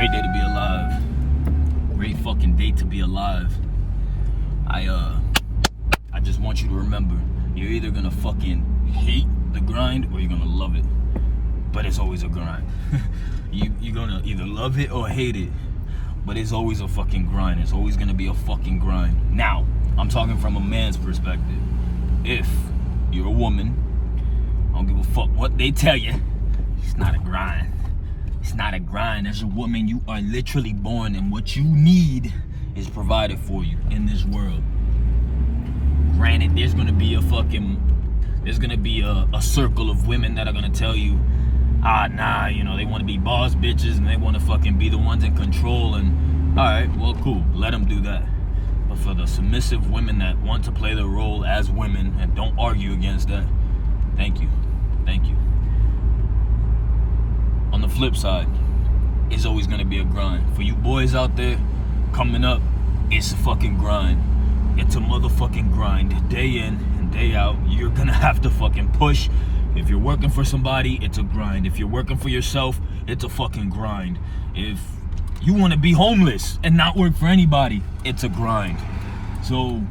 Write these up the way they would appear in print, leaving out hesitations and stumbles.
Great day to be alive. Great fucking day to be alive. I just want you to remember, you're either gonna fucking hate the grind or you're gonna love it. But it's always a grind. You're gonna either love it or hate it. But it's always a fucking grind. It's always gonna be a fucking grind. Now, I'm talking from a man's perspective. If you're a woman, I don't give a fuck what they tell you. It's not a grind. It's not a grind. As a woman, you are literally born, and what you need is provided for you in this world. Granted, there's gonna be a circle of women that are gonna tell you, they want to be boss bitches and they want to fucking be the ones in control. And all right, well, cool, let them do that. But for the submissive women that want to play their role as women and don't argue against that, thank you. On the flip side, it's always gonna be a grind. For you boys out there coming up, it's a fucking grind. It's a motherfucking grind. Day in and day out, you're gonna have to fucking push. If you're working for somebody, it's a grind. If you're working for yourself, it's a fucking grind. If you wanna be homeless and not work for anybody, it's a grind. So,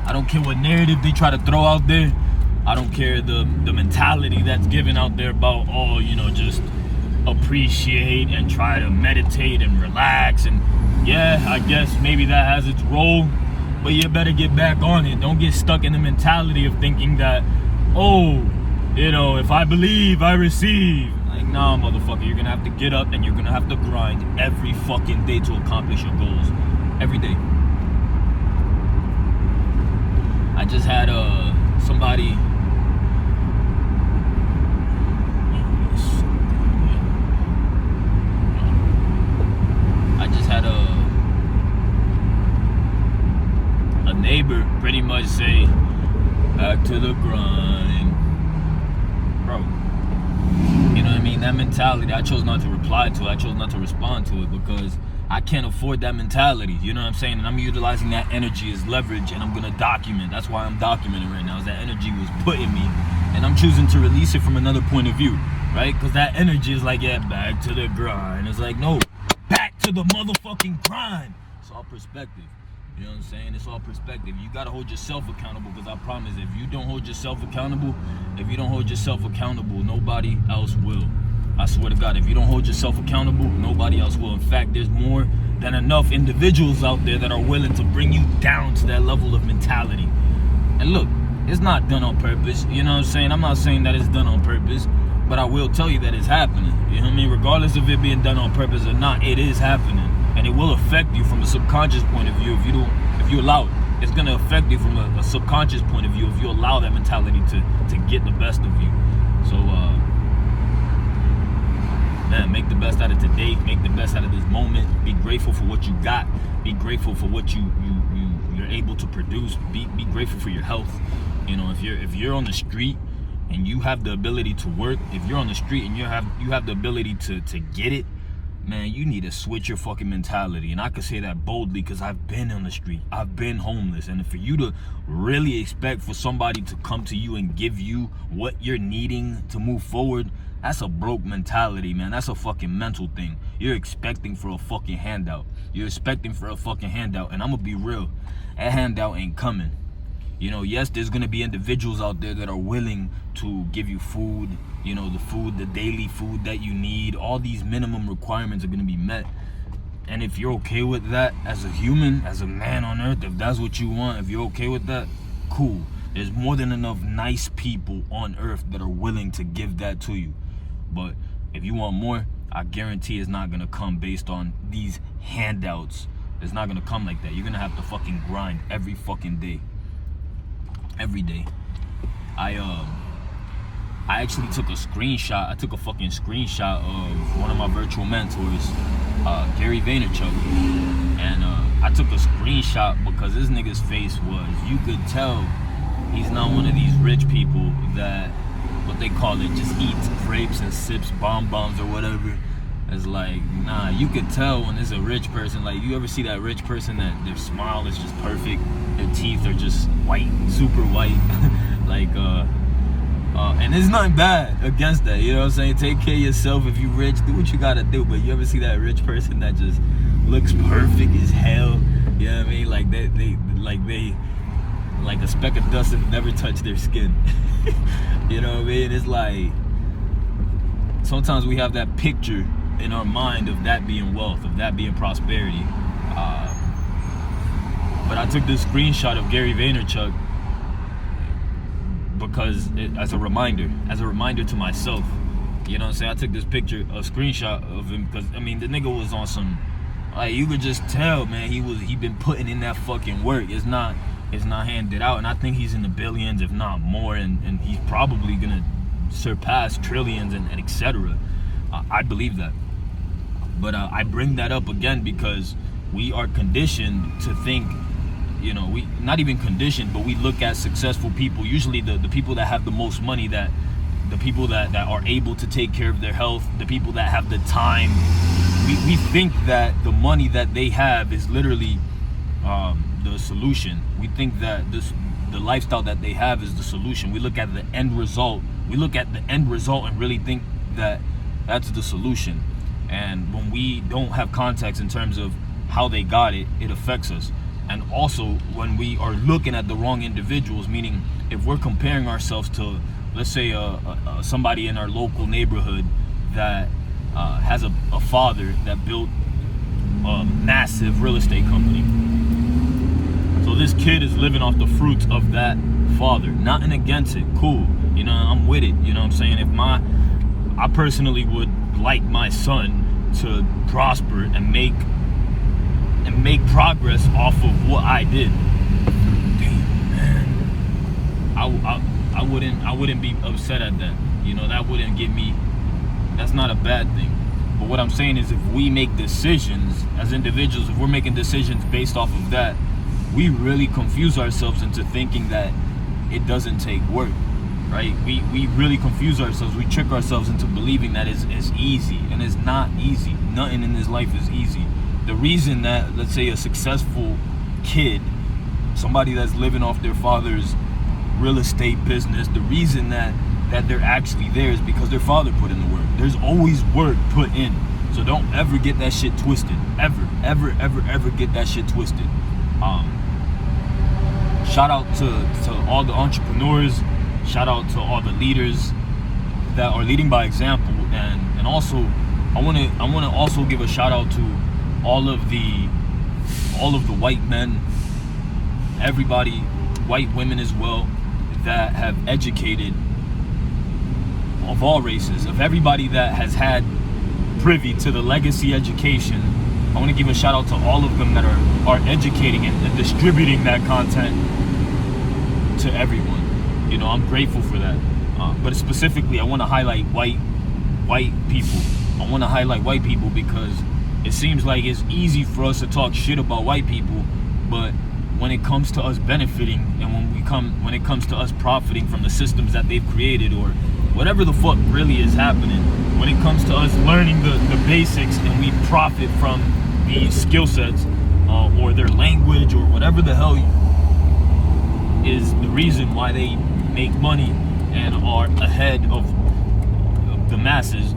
I don't care what narrative they try to throw out there. I don't care the mentality that's given out there about, just appreciate and try to meditate and relax. And yeah, I guess maybe that has its role, but you better get back on it. Don't get stuck in the mentality of thinking that, if I believe, I receive. Like, nah, motherfucker, you're gonna have to get up and you're gonna have to grind every fucking day to accomplish your goals. Every day. I just had somebody. I just had a neighbor pretty much say, back to the grind. Bro, you know what I mean? That mentality, I chose not to reply to it. I chose not to respond to it because I can't afford that mentality. You know what I'm saying? And I'm utilizing that energy as leverage, and I'm gonna document. That's why I'm documenting right now, is that energy was put in me, and I'm choosing to release it from another point of view, right? Because that energy is like, yeah, back to the grind. It's like, no, back to the motherfucking grind. It's all perspective. You know what I'm saying? It's all perspective. You gotta hold yourself accountable, because I promise, if you don't hold yourself accountable, nobody else will. I swear to God, if you don't hold yourself accountable, nobody else will. In fact, there's more than enough individuals out there that are willing to bring you down to that level of mentality. And look, it's not done on purpose. You know what I'm saying? I'm not saying that it's done on purpose, but I will tell you that it's happening. You know what I mean? Regardless of it being done on purpose or not, it is happening. And it will affect you from a subconscious point of view if you allow it. It's gonna affect you from a subconscious point of view if you allow that mentality to get the best of you. So man, make the best out of today. Make the best out of this moment. Be grateful for what you got. Be grateful for what you're able to produce. Be grateful for your health. You know, if you're on the street and you have the ability to work, if you're on the street and you have the ability to get it, man, you need to switch your fucking mentality. And I can say that boldly because I've been on the street. I've been homeless. And for you to really expect for somebody to come to you and give you what you're needing to move forward, that's a broke mentality, man. That's a fucking mental thing. You're expecting for a fucking handout. And I'm gonna be real, that handout ain't coming. You know, yes, there's gonna be individuals out there that are willing to give you food, the daily food that you need. All these minimum requirements are gonna be met. And if you're okay with that as a human, as a man on earth, if that's what you want, if you're okay with that, cool. There's more than enough nice people on earth that are willing to give that to you. But if you want more, I guarantee it's not gonna come based on these handouts. It's not gonna come like that. You're gonna have to fucking grind every fucking day. Every day. I actually took a screenshot. I took a fucking screenshot of one of my virtual mentors, Gary Vaynerchuk. And I took a screenshot because this nigga's face was, you could tell he's not one of these rich people that, what they call it, just eats grapes and sips bonbons or whatever. It's like, nah, you could tell when it's a rich person. Like, you ever see that rich person that their smile is just perfect, their teeth are just white, super white. Like, And there's nothing bad against that, you know what I'm saying? Take care of yourself. If you rich, do what you gotta do. But you ever see that rich person that just looks perfect as hell? You know what I mean? Like they like a speck of dust that never touched their skin. You know what I mean? It's like sometimes we have that picture in our mind of that being wealth, of that being prosperity. But I took this screenshot of Gary Vaynerchuk because as a reminder to myself. You know what I'm saying? I took this picture, a screenshot of him, because I mean the nigga was on some, like, you could just tell, man, he been putting in that fucking work. It's not handed out, and I think he's in the billions, if not more, and he's probably gonna surpass trillions and etc. I believe that. But I bring that up again because we are conditioned to think, you know, we not even conditioned, but we look at successful people, usually the people that have the most money, that the people that are able to take care of their health, the people that have the time. We think that the money that they have is literally the solution. We think that the lifestyle that they have is the solution. We look at the end result. We look at the end result and really think that that's the solution. And when we don't have context in terms of how they got it, it affects us. And also when we are looking at the wrong individuals, meaning if we're comparing ourselves to, let's say, somebody in our local neighborhood that has a father that built a massive real estate company. So this kid is living off the fruits of that father. Nothing against it, cool. You know, I'm with it. You know what I'm saying? I personally would like my son to prosper and make progress off of what I did. Damn, man. I wouldn't be upset at that. You know, that wouldn't get me. That's not a bad thing. But what I'm saying is, if we make decisions as individuals, if we're making decisions based off of that, we really confuse ourselves into thinking that it doesn't take work, right? We really confuse ourselves. We trick ourselves into believing that it's easy, and it's not easy. Nothing in this life is easy. The reason that, let's say, a successful kid, somebody that's living off their father's real estate business, the reason that they're actually there is because their father put in the work. There's always work put in. So don't ever get that shit twisted. Ever get that shit twisted. Shout out to all the entrepreneurs. Shout out to all the leaders that are leading by example. And also, I wanna also give a shout out to all of the white men, everybody, white women as well, that have educated, of all races, of everybody that has had privy to the legacy education. I want to give a shout out to all of them that are educating and distributing that content to everyone. You know, I'm grateful for that. But specifically, I want to highlight white people. I want to highlight white people because it seems like it's easy for us to talk shit about white people, but when it comes to us benefiting and when it comes to us profiting from the systems that they've created or whatever the fuck really is happening, when it comes to us learning the basics and we profit from these skill sets or their language or whatever the hell is the reason why they make money and are ahead of the masses.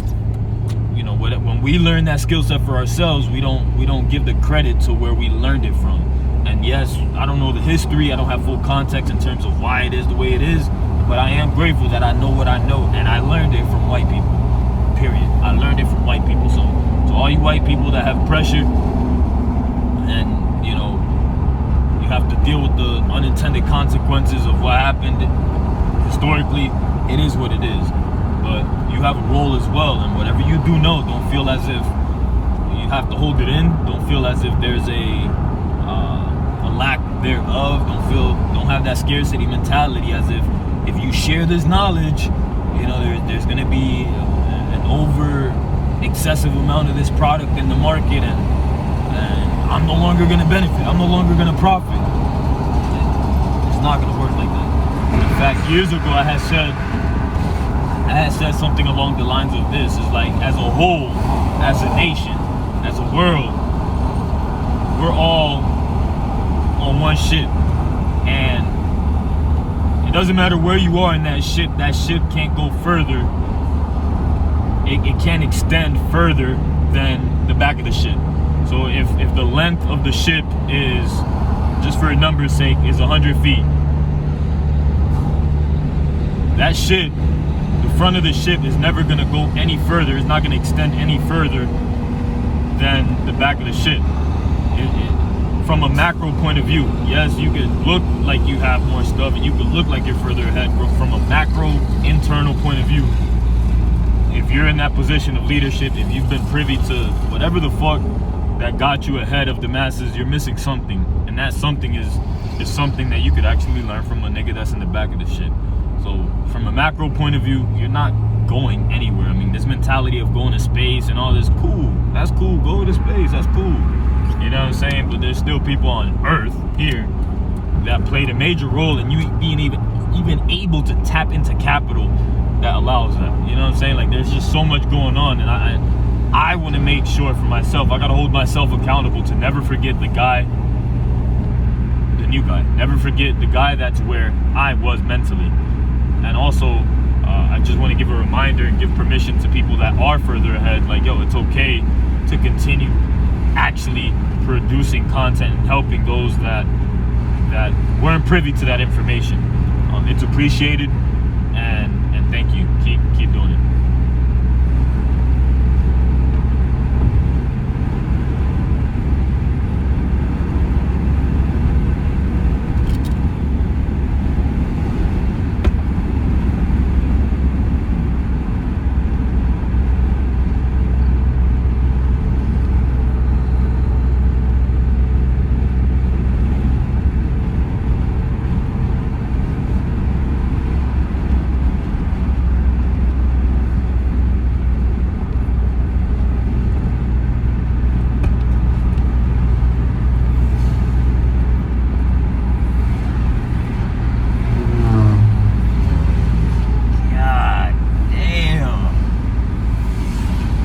You know, when we learn that skill set for ourselves, we don't give the credit to where we learned it from. And yes, I don't know the history, I don't have full context in terms of why it is the way it is, but I am grateful that I know what I know, and I learned it from white people, period. I learned it from white people. So all you white people that have pressure and, you know, you have to deal with the unintended consequences of what happened historically, it is what it is. But you have a role as well, and whatever you do know, don't feel as if you have to hold it in. Don't feel as if there's a lack thereof. Don't have that scarcity mentality as if you share this knowledge, you know, there's going to be an over excessive amount of this product in the market, and I'm no longer going to benefit. I'm no longer going to profit. It's not going to work like that. In fact, years ago, I had said something along the lines of this: is like, as a whole, as a nation, as a world, we're all on one ship, and doesn't matter where you are in that ship can't go further. It can't extend further than the back of the ship. So if the length of the ship is, just for a number's sake, is 100 feet, that ship, the front of the ship is never gonna go any further. It's not gonna extend any further than the back of the ship. From a macro point of view, yes, you could look like you have more stuff and you could look like you're further ahead, but from a macro internal point of view, if you're in that position of leadership, if you've been privy to whatever the fuck that got you ahead of the masses, you're missing something. And that something is something that you could actually learn from a nigga that's in the back of the ship. So from a macro point of view, you're not going anywhere. I mean, this mentality of going to space and all this, cool. That's cool. Go to space. That's cool. You know what I'm saying? But there's still people on Earth here that played a major role in you being even able to tap into capital that allows that. You know what I'm saying? Like, there's just so much going on, and I want to make sure for myself, I got to hold myself accountable to never forget the new guy. Never forget the guy that's where I was mentally. And also, I just want to give a reminder and give permission to people that are further ahead. Like, yo, it's okay to continue actually producing content and helping those that weren't privy to that information. It's appreciated, and thank you. Keep doing it.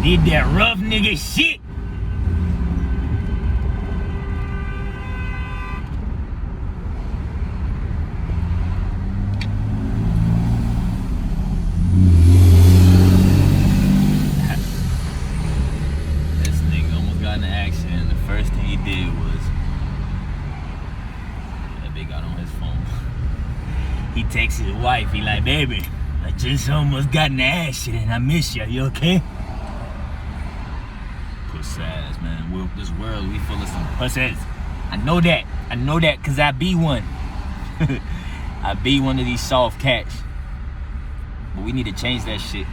Did that rough nigga shit. This nigga almost got in an accident. The first thing he did was, that bitch got on his phone. He texts his wife. He like, baby, I just almost got in an accident. I miss you. You okay? Puss-ass, man. This world, we full of some puss-ass. I know that because I be one. I be one of these soft cats. But we need to change that shit.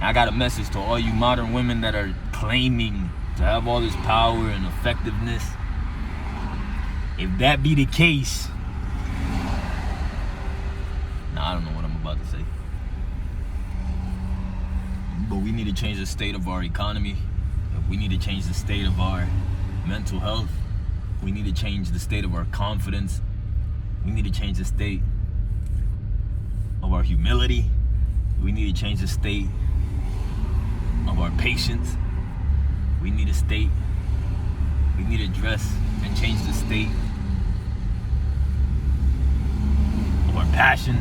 I got a message to all you modern women that are claiming to have all this power and effectiveness. If that be the case, I don't know what I'm about to say. But we need to change the state of our economy. We need to change the state of our mental health. We need to change the state of our confidence. We need to change the state of our humility. We need to change the state of our patience. We need to address and change the state of our passion,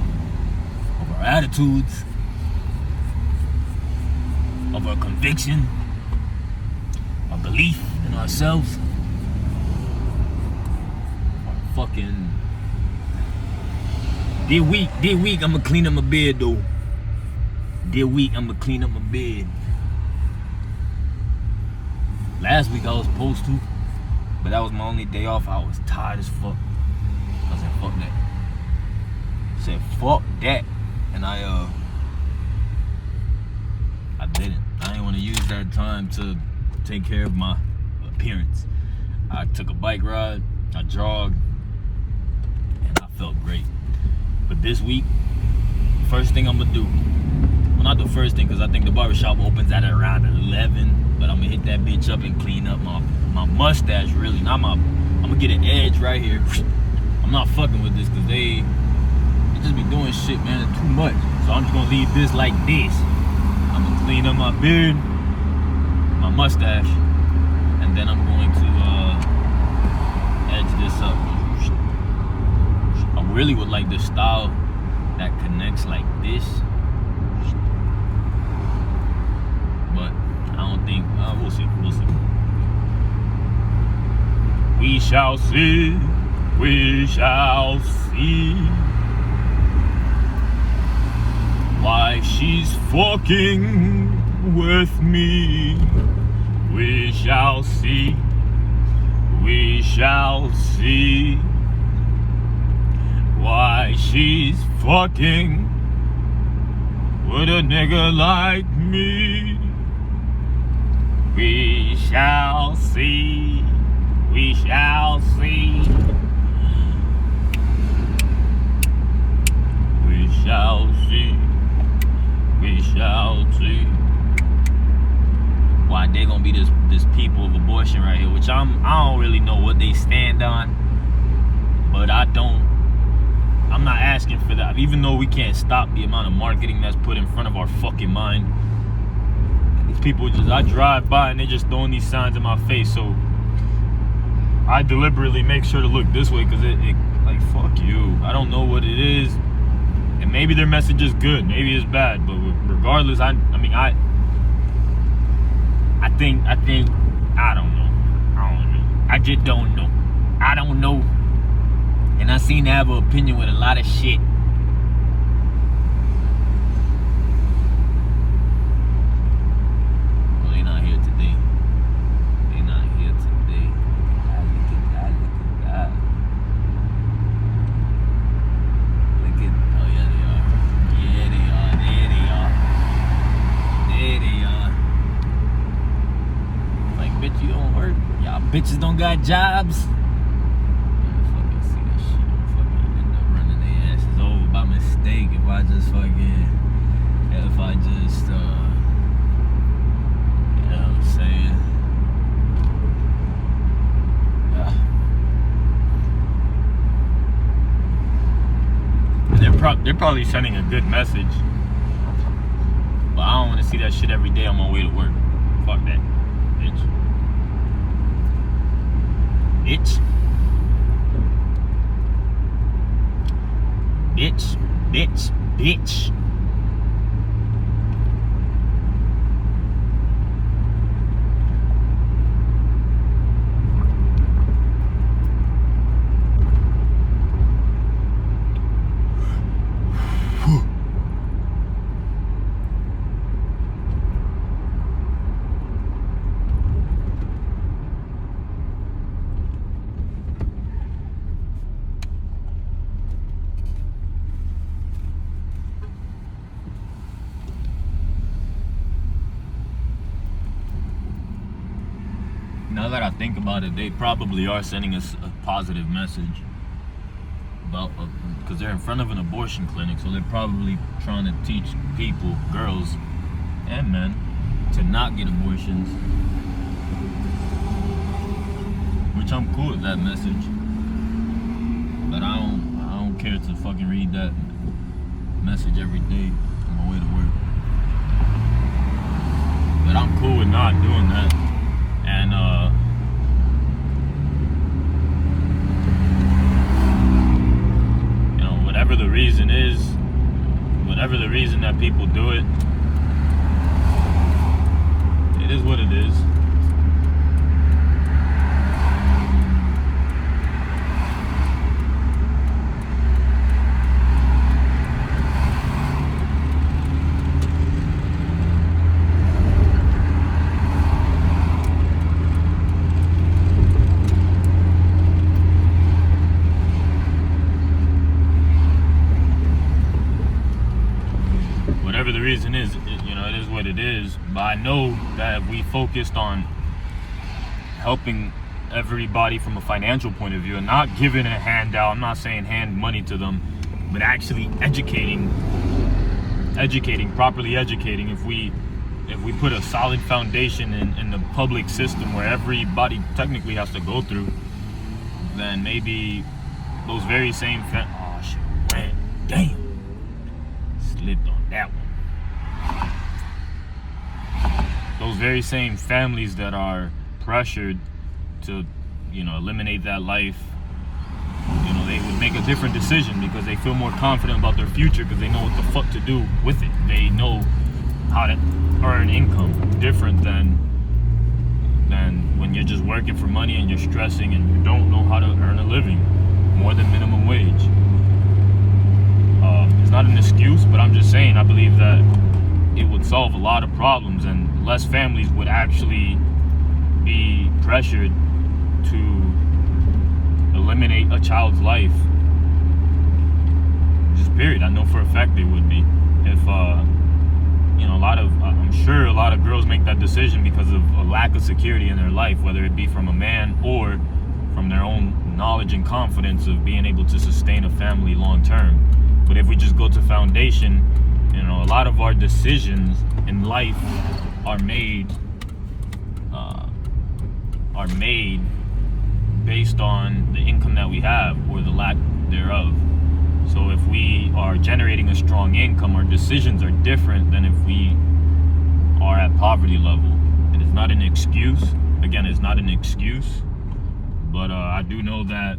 of our attitudes, of our conviction, our belief in ourselves, our fucking... This week, I'ma clean up my bed though. This week, I'ma clean up my bed. Last week I was supposed to, but that was my only day off. I was tired as fuck. I said, fuck that. And I didn't. I didn't want to use that time to take care of my appearance. I took a bike ride, I jogged, and I felt great. But this week, first thing I'm gonna do, well, not the first thing, because I think the barbershop opens at around 11, but I'm gonna hit that bitch up and clean up my mustache, really. I'm gonna get an edge right here. I'm not fucking with this, because they just be doing shit, man, too much. So I'm just gonna leave this like this. I'm gonna clean up my beard, my mustache, and then I'm going to edge this up. I really would like the style that connects like this. But I don't think, we'll see. We shall see. We shall see. Why she's fucking with me. We shall see. We shall see. Why she's fucking with a nigga like me. We shall see. We shall see. We shall see. We shall see. Why they gonna be this people of abortion right here, which I don't really know what they stand on, but I'm not asking for that. Even though we can't stop the amount of marketing that's put in front of our fucking mind. These people I drive by and they just throwing these signs in my face, so I deliberately make sure to look this way, because it like, fuck you. I don't know what it is, and maybe their message is good, maybe it's bad, but regardless, I think I don't know. I just don't know. I don't know. And I seem to have an opinion with a lot of shit. Well, they not here today. They not here today. Look at that. Look at, oh yeah, they are. Yeah, they are. There they are. Like, bitch, you don't work. Y'all bitches don't got jobs. By mistake, if I just, you know what I'm saying? Yeah. They're probably sending a good message, but I don't want to see that shit every day on my way to work. Fuck that, bitch. Bitch. Now that I think about it, they probably are sending us a positive message about, because they're in front of an abortion clinic, so they're probably trying to teach people, girls and men, to not get abortions. Which I'm cool with that message, but I don't care to fucking read that message every day on my way to work. But I'm cool with not doing that. And you know, whatever the reason is, whatever the reason that people do it, it is what it is. Whatever the reason is, you know, it is what it is. But I know that if we focused on helping everybody from a financial point of view and not giving a handout, I'm not saying hand money to them, but actually educating, properly educating. If we put a solid foundation in the public system where everybody technically has to go through, then maybe those very same oh shit, man, damn, slipped on that one. Those very same families that are pressured to, you know, eliminate that life, you know, they would make a different decision because they feel more confident about their future because they know what the fuck to do with it. They know how to earn income different than when you're just working for money and you're stressing and you don't know how to earn a living more than minimum wage. It's not an excuse, but I'm just saying I believe that it would solve a lot of problems and less families would actually be pressured to eliminate a child's life. Just period. I know for a fact they would be. If I'm sure a lot of girls make that decision because of a lack of security in their life, whether it be from a man or from their own knowledge and confidence of being able to sustain a family long term. But if we just go to foundation, a lot of our decisions in life are made based on the income that we have or the lack thereof. So if we are generating a strong income, our decisions are different than if we are at poverty level. It is not an excuse. Again, it's not an excuse, but I do know that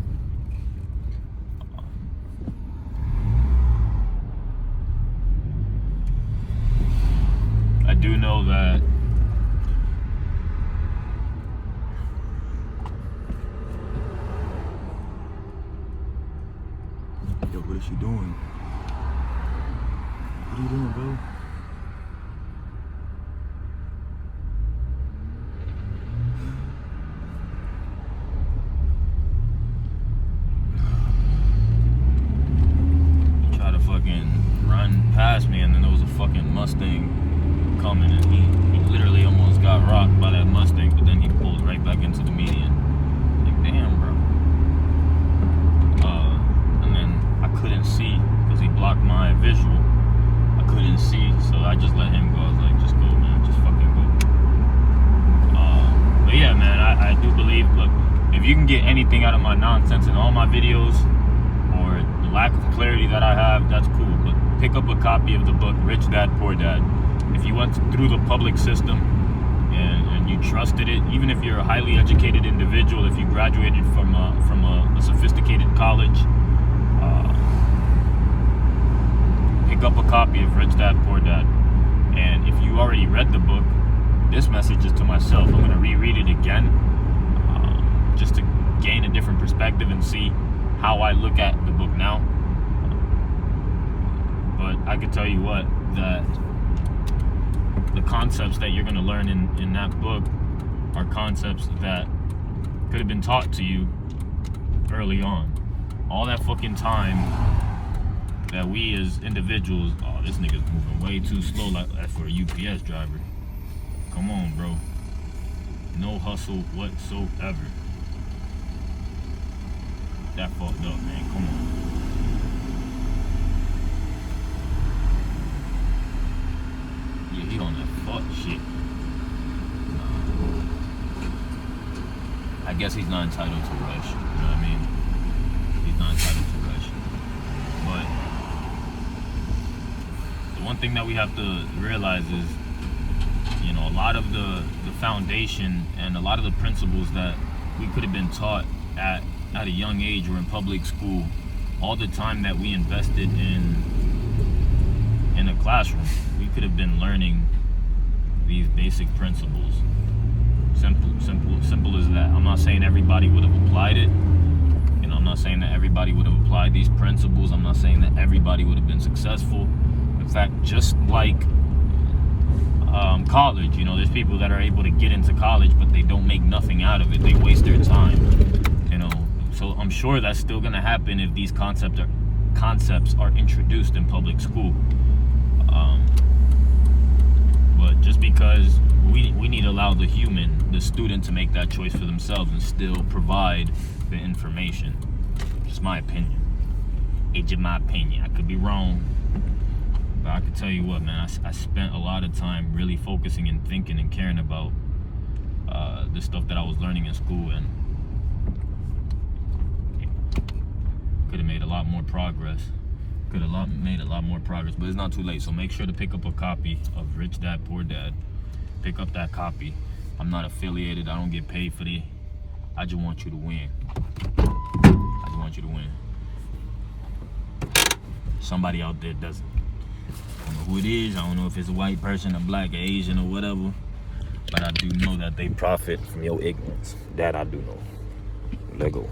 Yo, what is she doing? What are you doing, bro? He tried to fucking run past me, and then there was a fucking Mustang coming, and he literally almost got rocked by that Mustang, but then he pulled right back into the median. Like, damn, bro. And then I couldn't see because he blocked my visual. I couldn't see, so I just let him go. I was like, just go, man, just fucking go. But yeah, man, I do believe, look, if you can get anything out of my nonsense in all my videos or the lack of clarity that I have, that's cool. But pick up a copy of the book, Rich Dad, Poor Dad. If you went through the public system and you trusted it, even if you're a highly educated individual, if you graduated from a sophisticated college, pick up a copy of Rich Dad, Poor Dad. And if you already read the book, this message is to myself. I'm going to reread it again just to gain a different perspective and see how I look at the book now. But I can tell you what, that the concepts that you're going to learn in that book are concepts that could have been taught to you early on. All that fucking time that we as individuals, oh, this nigga's moving way too slow like for a UPS driver. Come on, bro. No hustle whatsoever. That fucked up, man. Come on. Yeah, he on that fuck shit. I guess he's not entitled to rush. You know what I mean? He's not entitled to rush. But the one thing that we have to realize is, a lot of the foundation and a lot of the principles that we could have been taught at a young age or in public school, all the time that we invested in a classroom, we could have been learning these basic principles. Simple as that. I'm not saying everybody would have applied it. I'm not saying that everybody would have applied these principles. I'm not saying that everybody would have been successful. In fact, just like college, there's people that are able to get into college, but they don't make nothing out of it. They waste their time, So I'm sure that's still gonna happen if these concepts are introduced in public school. But just because we need to allow the student to make that choice for themselves and still provide the information. Just my opinion. It's just my opinion. I could be wrong. But I can tell you what, man, I spent a lot of time really focusing and thinking and caring about the stuff that I was learning in school, and could have made a lot more progress. But it's not too late. So make sure to pick up a copy of Rich Dad, Poor Dad. Pick up that copy. I'm not affiliated. I don't get paid for it. I just want you to win. Somebody out there doesn't. I don't know who it is. I don't know if it's a white person, a black, or Asian, or whatever. But I do know that they profit from your ignorance. That I do know. Let go.